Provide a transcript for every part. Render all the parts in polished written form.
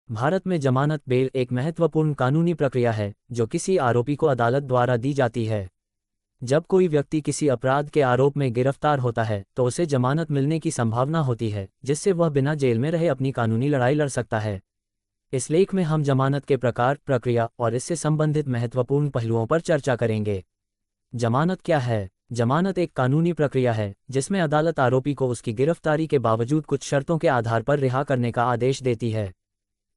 भारत में जमानत बेल एक महत्वपूर्ण कानूनी प्रक्रिया है जो किसी आरोपी को अदालत द्वारा दी जाती है। जब कोई व्यक्ति किसी अपराध के आरोप में गिरफ्तार होता है तो उसे जमानत मिलने की संभावना होती है, जिससे वह बिना जेल में रहे अपनी कानूनी लड़ाई लड़ सकता है। इस लेख में हम जमानत के प्रकार, प्रक्रिया और इससे संबंधित महत्वपूर्ण पहलुओं पर चर्चा करेंगे। जमानत क्या है? जमानत एक कानूनी प्रक्रिया है जिसमें अदालत आरोपी को उसकी गिरफ्तारी के बावजूद कुछ शर्तों के आधार पर रिहा करने का आदेश देती है।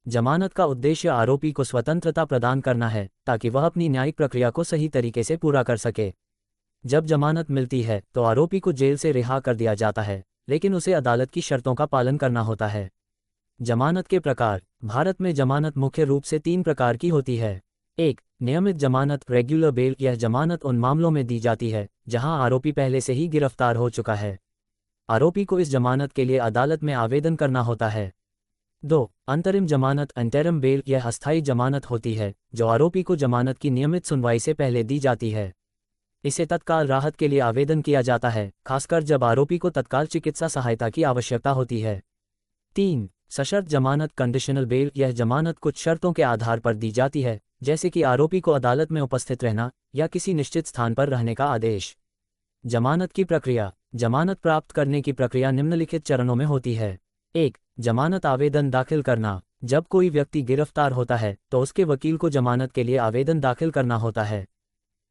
जमानत का उद्देश्य आरोपी को स्वतंत्रता प्रदान करना है ताकि वह अपनी न्यायिक प्रक्रिया को सही तरीके से पूरा कर सके। जब जमानत मिलती है तो आरोपी को जेल से रिहा कर दिया जाता है, लेकिन उसे अदालत की शर्तों का पालन करना होता है। जमानत के प्रकार। भारत में जमानत मुख्य रूप से 3 प्रकार की होती है। 1. नियमित जमानत, रेगुलर बेल। यह जमानत उन मामलों में दी जाती है जहां आरोपी पहले से ही गिरफ्तार हो चुका है। आरोपी को इस जमानत के लिए अदालत में आवेदन करना होता है। 2. अंतरिम जमानत, इंटरिम बेल। यह अस्थायी जमानत होती है जो आरोपी को जमानत की नियमित सुनवाई से पहले दी जाती है। इसे तत्काल राहत के लिए आवेदन किया जाता है, खासकर जब आरोपी को तत्काल चिकित्सा सहायता की आवश्यकता होती है। 3. सशर्त जमानत, कंडीशनल बेल। यह जमानत कुछ शर्तों के आधार पर दी जाती है, जैसे कि आरोपी को अदालत में उपस्थित रहना या किसी निश्चित स्थान पर रहने का आदेश। जमानत की प्रक्रिया। जमानत प्राप्त करने की प्रक्रिया निम्नलिखित चरणों में होती है। 1. जमानत आवेदन दाखिल करना। जब कोई व्यक्ति गिरफ्तार होता है तो उसके वकील को जमानत के लिए आवेदन दाखिल करना होता है।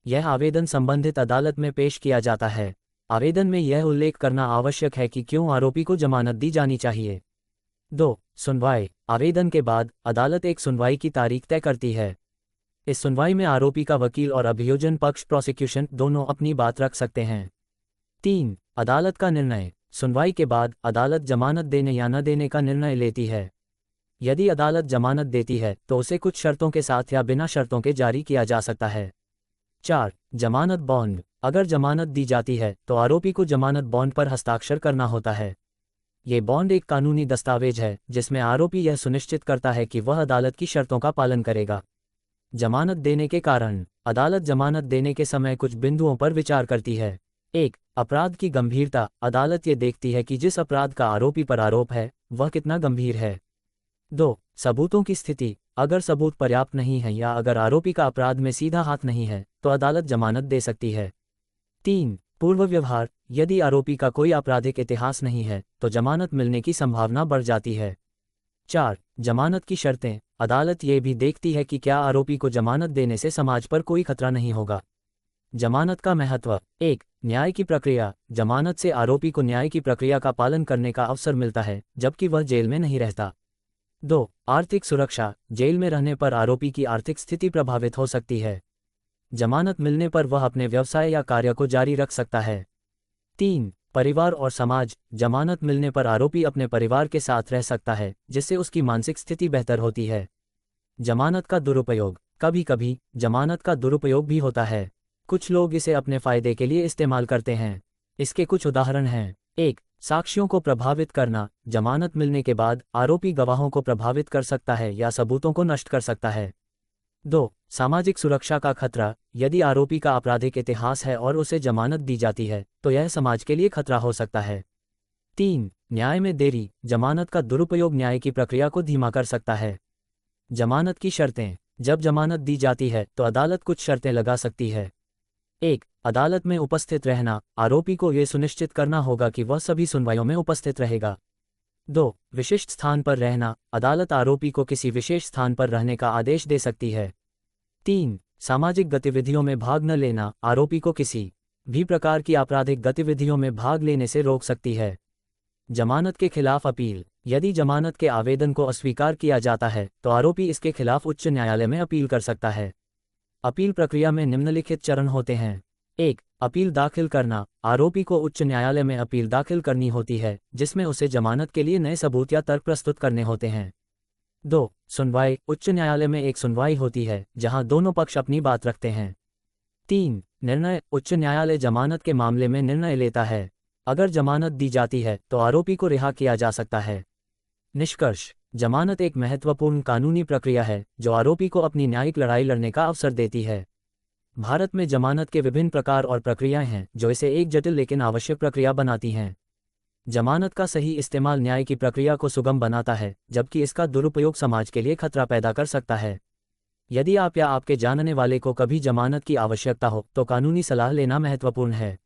यह आवेदन संबंधित अदालत में पेश किया जाता है। आवेदन में यह उल्लेख करना आवश्यक है कि क्यों आरोपी को जमानत दी जानी चाहिए। 2. सुनवाई। आवेदन के बाद अदालत एक सुनवाई की तारीख तय करती है। इस सुनवाई में आरोपी का वकील और अभियोजन पक्ष, प्रोसिक्यूशन, दोनों अपनी बात रख सकते हैं। 3. अदालत का निर्णय। सुनवाई के बाद अदालत जमानत देने या न देने का निर्णय लेती है। यदि अदालत जमानत देती है तो उसे कुछ शर्तों के साथ या बिना शर्तों के जारी किया जा सकता है। 4. जमानत बॉन्ड। अगर जमानत दी जाती है तो आरोपी को जमानत बॉन्ड पर हस्ताक्षर करना होता है। ये बॉन्ड एक कानूनी दस्तावेज है जिसमें आरोपी यह सुनिश्चित करता है कि वह अदालत की शर्तों का पालन करेगा। जमानत देने के कारण। अदालत जमानत देने के समय कुछ बिंदुओं पर विचार करती है। 1. अपराध की गंभीरता। अदालत ये देखती है कि जिस अपराध का आरोपी पर आरोप है वह कितना गंभीर है। 2. सबूतों की स्थिति। अगर सबूत पर्याप्त नहीं है या अगर आरोपी का अपराध में सीधा हाथ नहीं है तो अदालत जमानत दे सकती है। 3. पूर्व व्यवहार। यदि आरोपी का कोई आपराधिक इतिहास नहीं है तो जमानत मिलने की संभावना बढ़ जाती है। 4. जमानत की शर्तें। अदालत ये भी देखती है कि क्या आरोपी को जमानत देने से समाज पर कोई खतरा नहीं होगा। जमानत का महत्व। 1. न्याय की प्रक्रिया। जमानत से आरोपी को न्याय की प्रक्रिया का पालन करने का अवसर मिलता है जबकि वह जेल में नहीं रहता। 2. आर्थिक सुरक्षा। जेल में रहने पर आरोपी की आर्थिक स्थिति प्रभावित हो सकती है। जमानत मिलने पर वह अपने व्यवसाय या कार्य को जारी रख सकता है। 3. परिवार और समाज। जमानत मिलने पर आरोपी अपने परिवार के साथ रह सकता है जिससे उसकी मानसिक स्थिति बेहतर होती है। जमानत का दुरुपयोग। कभी कभी जमानत का दुरुपयोग भी होता है। कुछ लोग इसे अपने फायदे के लिए इस्तेमाल करते हैं। इसके कुछ उदाहरण हैं। 1. साक्ष्यों को प्रभावित करना। जमानत मिलने के बाद आरोपी गवाहों को प्रभावित कर सकता है या सबूतों को नष्ट कर सकता है। 2. सामाजिक सुरक्षा का खतरा। यदि आरोपी का आपराधिक इतिहास है और उसे जमानत दी जाती है तो यह समाज के लिए खतरा हो सकता है। 3. न्याय में देरी। जमानत का दुरुपयोग न्याय की प्रक्रिया को धीमा कर सकता है। जमानत की शर्तें। जब जमानत दी जाती है तो अदालत कुछ शर्तें लगा सकती है। 1. अदालत में उपस्थित रहना। आरोपी को यह सुनिश्चित करना होगा कि वह सभी सुनवाइयों में उपस्थित रहेगा। 2. विशिष्ट स्थान पर रहना। अदालत आरोपी को किसी विशेष स्थान पर रहने का आदेश दे सकती है। 3. सामाजिक गतिविधियों में भाग न लेना। आरोपी को किसी भी प्रकार की आपराधिक गतिविधियों में भाग लेने से रोक सकती है। जमानत के खिलाफ अपील। यदि जमानत के आवेदन को अस्वीकार किया जाता है तो आरोपी इसके खिलाफ उच्च न्यायालय में अपील कर सकता है। अपील प्रक्रिया में निम्नलिखित चरण होते हैं। 1. अपील दाखिल करना। आरोपी को उच्च न्यायालय में अपील दाखिल करनी होती है जिसमें उसे जमानत के लिए नए सबूत या तर्क प्रस्तुत करने होते हैं। 2. सुनवाई। उच्च न्यायालय में एक सुनवाई होती है जहां दोनों पक्ष अपनी बात रखते हैं। 3. निर्णय। उच्च न्यायालय जमानत के मामले में निर्णय लेता है। अगर जमानत दी जाती है तो आरोपी को रिहा किया जा सकता है। निष्कर्ष। जमानत एक महत्वपूर्ण कानूनी प्रक्रिया है जो आरोपी को अपनी न्यायिक लड़ाई लड़ने का अवसर देती है। भारत में जमानत के विभिन्न प्रकार और प्रक्रियाएं हैं जो इसे एक जटिल लेकिन आवश्यक प्रक्रिया बनाती हैं। जमानत का सही इस्तेमाल न्याय की प्रक्रिया को सुगम बनाता है, जबकि इसका दुरुपयोग समाज के लिए खतरा पैदा कर सकता है। यदि आप या आपके जानने वाले को कभी जमानत की आवश्यकता हो, तो कानूनी सलाह लेना महत्वपूर्ण है।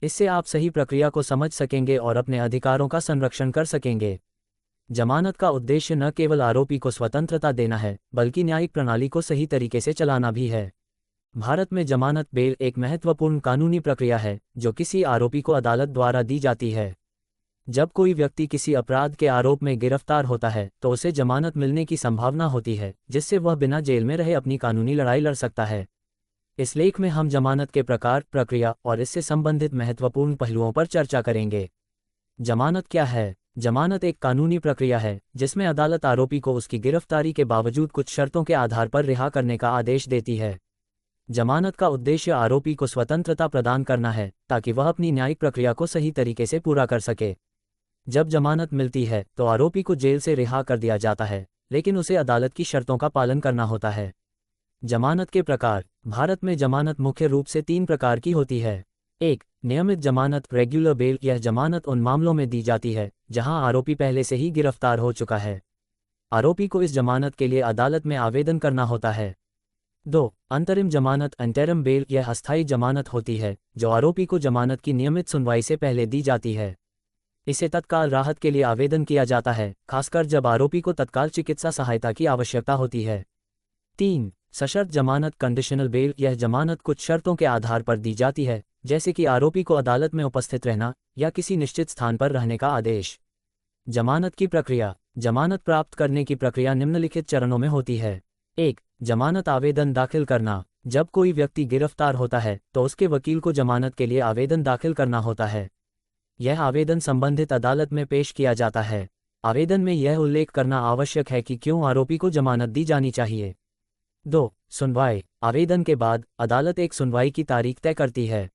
इससे आप सही प्रक्रिया को समझ सकेंगे और अपने अधिकारों का संरक्षण कर सकेंगे। जमानत का उद्देश्य न केवल आरोपी को स्वतंत्रता देना है, बल्कि न्यायिक प्रणाली को सही तरीके से चलाना भी है। भारत में जमानत बेल एक महत्वपूर्ण कानूनी प्रक्रिया है, जो किसी आरोपी को अदालत द्वारा दी जाती है। जब कोई व्यक्ति किसी अपराध के आरोप में गिरफ्तार होता है, तो उसे जमानत मिलने की संभावना होती है, जिससे वह बिना जेल में रहे अपनी कानूनी लड़ाई लड़ सकता है। इस लेख में हम जमानत के प्रकार, प्रक्रिया और इससे संबंधित महत्वपूर्ण पहलुओं पर चर्चा करेंगे। जमानत क्या है? जमानत एक कानूनी प्रक्रिया है जिसमें अदालत आरोपी को उसकी गिरफ्तारी के बावजूद कुछ शर्तों के आधार पर रिहा करने का आदेश देती है। जमानत का उद्देश्य आरोपी को स्वतंत्रता प्रदान करना है, ताकि वह अपनी न्यायिक प्रक्रिया को सही तरीके से पूरा कर सके। जब जमानत मिलती है तो आरोपी को जेल से रिहा कर दिया जाता है, लेकिन उसे अदालत की शर्तों का पालन करना होता है। जमानत के प्रकार। भारत में जमानत मुख्य रूप से 3 प्रकार की होती है। 1. नियमित जमानत, रेगुलर बेल। यह जमानत उन मामलों में दी जाती है जहां आरोपी पहले से ही गिरफ्तार हो चुका है। आरोपी को इस जमानत के लिए अदालत में आवेदन करना होता है। 2. अंतरिम जमानत, इंटरिम बेल। यह अस्थायी जमानत होती है जो आरोपी को जमानत की नियमित सुनवाई से पहले दी जाती है। इसे तत्काल राहत के लिए आवेदन किया जाता है, खासकर जब आरोपी को तत्काल चिकित्सा सहायता की आवश्यकता होती है। 3. सशर्त जमानत, कंडीशनल बेल। यह जमानत कुछ शर्तों के आधार पर दी जाती है, जैसे कि आरोपी को अदालत में उपस्थित रहना या किसी निश्चित स्थान पर रहने का आदेश। जमानत की प्रक्रिया। जमानत प्राप्त करने की प्रक्रिया निम्नलिखित चरणों में होती है। 1. जमानत आवेदन दाखिल करना। जब कोई व्यक्ति गिरफ्तार होता है तो उसके वकील को जमानत के लिए आवेदन दाखिल करना होता है। यह आवेदन संबंधित अदालत में पेश किया जाता है। आवेदन में यह उल्लेख करना आवश्यक है कि क्यों आरोपी को जमानत दी जानी चाहिए। 2. सुनवाई। आवेदन के बाद अदालत एक सुनवाई की तारीख तय करती है।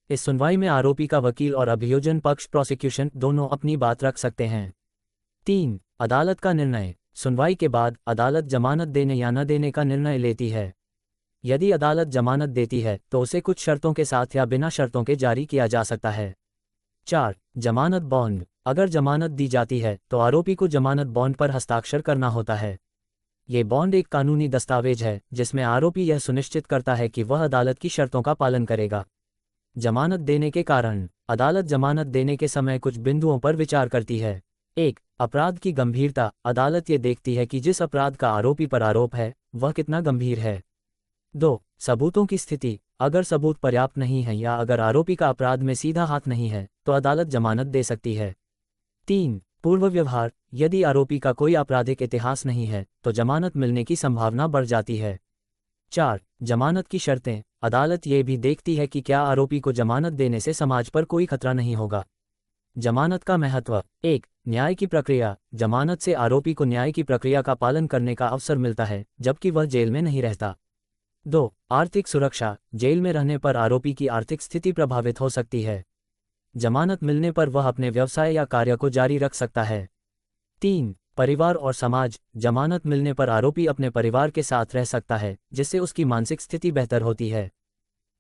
इस सुनवाई में आरोपी का वकील और अभियोजन पक्ष, प्रोसिक्यूशन, दोनों अपनी बात रख सकते हैं। 3. अदालत का निर्णय। सुनवाई के बाद अदालत जमानत देने या न देने का निर्णय लेती है। यदि अदालत जमानत देती है तो उसे कुछ शर्तों के साथ या बिना शर्तों के जारी किया जा सकता है। 4. जमानत बॉन्ड। अगर जमानत दी जाती है तो आरोपी को जमानत बॉन्ड पर हस्ताक्षर करना होता है। ये बॉन्ड एक कानूनी दस्तावेज है जिसमें आरोपी यह सुनिश्चित करता है कि वह अदालत की शर्तों का पालन करेगा। जमानत देने के कारण। अदालत जमानत देने के समय कुछ बिंदुओं पर विचार करती है। 1. अपराध की गंभीरता। अदालत ये देखती है कि जिस अपराध का आरोपी पर आरोप है वह कितना गंभीर है। 2. सबूतों की स्थिति। अगर सबूत पर्याप्त नहीं है या अगर आरोपी का अपराध में सीधा हाथ नहीं है तो अदालत जमानत दे सकती है। 3. पूर्व व्यवहार। यदि आरोपी का कोई आपराधिक इतिहास नहीं है तो जमानत मिलने की संभावना बढ़ जाती है। 4. जमानत की शर्तें। अदालत ये भी देखती है कि क्या आरोपी को जमानत देने से समाज पर कोई खतरा नहीं होगा। जमानत का महत्व। 1. न्याय की प्रक्रिया। जमानत से आरोपी को न्याय की प्रक्रिया का पालन करने का अवसर मिलता है, जबकि वह जेल में नहीं रहता। 2. आर्थिक सुरक्षा। जेल में रहने पर आरोपी की आर्थिक स्थिति प्रभावित हो सकती है। जमानत मिलने पर वह अपने व्यवसाय या कार्य को जारी रख सकता है। 3. परिवार और समाज। जमानत मिलने पर आरोपी अपने परिवार के साथ रह सकता है, जिससे उसकी मानसिक स्थिति बेहतर होती है।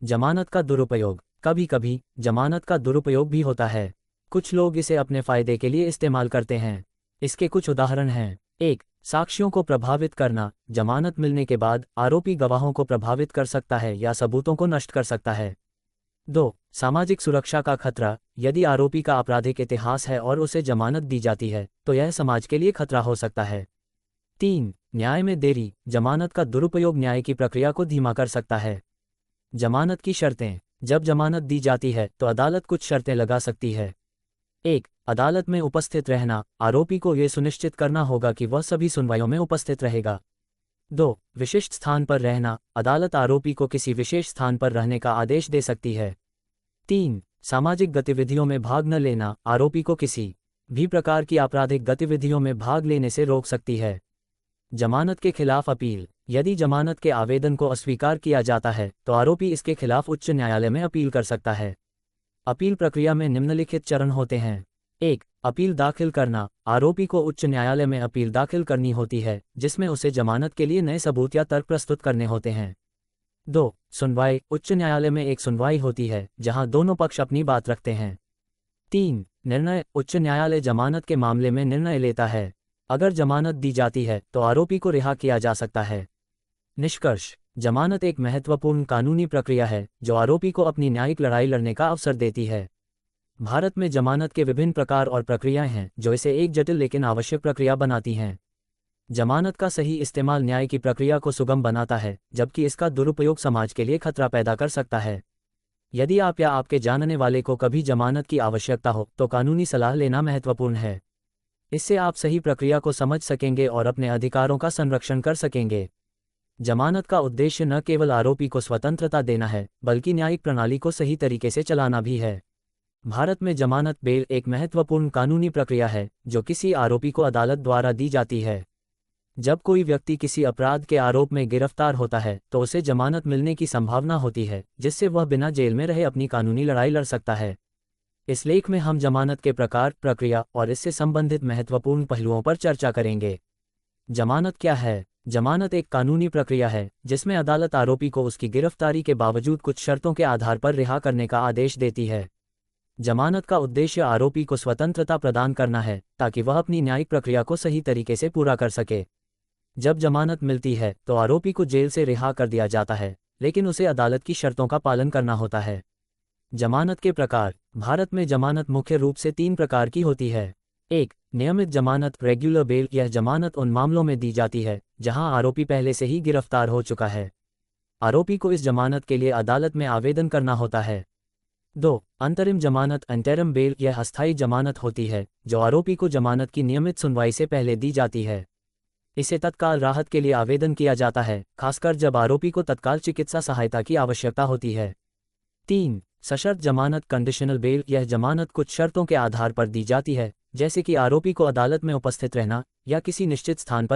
जमानत का दुरुपयोग। कभी कभी जमानत का दुरुपयोग भी होता है। कुछ लोग इसे अपने फायदे के लिए इस्तेमाल करते हैं। इसके कुछ उदाहरण हैं। 1. साक्ष्यों को प्रभावित करना। जमानत मिलने के बाद आरोपी गवाहों को प्रभावित कर सकता है या सबूतों को नष्ट कर सकता है। 2. सामाजिक सुरक्षा का खतरा। यदि आरोपी का आपराधिक इतिहास है और उसे जमानत दी जाती है तो यह समाज के लिए खतरा हो सकता है। 3. न्याय में देरी। जमानत का दुरुपयोग न्याय की प्रक्रिया को धीमा कर सकता है। जमानत की शर्तें। जब जमानत दी जाती है तो अदालत कुछ शर्तें लगा सकती है। 1. अदालत में उपस्थित रहना। आरोपी को यह सुनिश्चित करना होगा कि वह सभी सुनवाइयों में उपस्थित रहेगा। 2. विशिष्ट स्थान पर रहना। अदालत आरोपी को किसी विशेष स्थान पर रहने का आदेश दे सकती है। 3. सामाजिक गतिविधियों में भाग न लेना। आरोपी को किसी भी प्रकार की आपराधिक गतिविधियों में भाग लेने से रोक सकती है। जमानत के खिलाफ अपील। यदि जमानत के आवेदन को अस्वीकार किया जाता है तो आरोपी इसके खिलाफ उच्च न्यायालय में अपील कर सकता है। अपील प्रक्रिया में निम्नलिखित चरण होते हैं। 1. अपील दाखिल करना। आरोपी को उच्च न्यायालय में अपील दाखिल करनी होती है, जिसमें उसे जमानत के लिए नए सबूत या तर्क प्रस्तुत करने होते हैं। 2. सुनवाई। उच्च न्यायालय में एक सुनवाई होती है जहां दोनों पक्ष अपनी बात रखते हैं। 3. निर्णय: उच्च न्यायालय जमानत के मामले में निर्णय लेता है। अगर जमानत दी जाती है तो आरोपी को रिहा किया जा सकता है। निष्कर्ष: जमानत एक महत्वपूर्ण कानूनी प्रक्रिया है जो आरोपी को अपनी न्यायिक लड़ाई लड़ने का अवसर देती है। भारत में जमानत के विभिन्न प्रकार और प्रक्रियाएं हैं जो इसे एक जटिल लेकिन आवश्यक प्रक्रिया बनाती हैं। जमानत का सही इस्तेमाल न्याय की प्रक्रिया को सुगम बनाता है, जबकि इसका दुरुपयोग समाज के लिए खतरा पैदा कर सकता है। यदि आप या आपके जानने वाले को कभी जमानत की आवश्यकता हो तो कानूनी सलाह लेना महत्वपूर्ण है। इससे आप सही प्रक्रिया को समझ सकेंगे और अपने अधिकारों का संरक्षण कर सकेंगे। जमानत का उद्देश्य न केवल आरोपी को स्वतंत्रता देना है, बल्कि न्यायिक प्रणाली को सही तरीके से चलाना भी है। भारत में जमानत बेल एक महत्वपूर्ण कानूनी प्रक्रिया है जो किसी आरोपी को अदालत द्वारा दी जाती है। जब कोई व्यक्ति किसी अपराध के आरोप में गिरफ्तार होता है तो उसे जमानत मिलने की संभावना होती है, जिससे वह बिना जेल में रहे अपनी कानूनी लड़ाई लड़ सकता है। इस लेख में हम जमानत के प्रकार, प्रक्रिया और इससे संबंधित महत्वपूर्ण पहलुओं पर चर्चा करेंगे। जमानत क्या है? जमानत एक कानूनी प्रक्रिया है जिसमें अदालत आरोपी को उसकी गिरफ्तारी के बावजूद कुछ शर्तों के आधार पर रिहा करने का आदेश देती है। जमानत का उद्देश्य आरोपी को स्वतंत्रता प्रदान करना है ताकि वह अपनी न्यायिक प्रक्रिया को सही तरीके से पूरा कर सके। जब जमानत मिलती है तो आरोपी को जेल से रिहा कर दिया जाता है, लेकिन उसे अदालत की शर्तों का पालन करना होता है। जमानत के प्रकार: भारत में जमानत मुख्य रूप से 3 प्रकार की होती है। 1. नियमित जमानत, रेगुलर बेल। यह जमानत उन मामलों में दी जाती है जहां आरोपी पहले से ही गिरफ्तार हो चुका है। आरोपी को इस जमानत के लिए अदालत में आवेदन करना होता है। 2. अंतरिम जमानत, इंटरिम बेल। यह अस्थायी जमानत होती है जो आरोपी को जमानत की नियमित सुनवाई से पहले दी जाती है। इसे तत्काल राहत के लिए आवेदन किया जाता है, खासकर जब आरोपी को तत्काल चिकित्सा सहायता की आवश्यकता होती है। 3. सशर्त जमानत, कंडीशनल बेल। यह जमानत कुछ शर्तों के आधार पर दी जाती है, जैसे कि आरोपी को अदालत में उपस्थित रहना या किसी निश्चित स्थान पर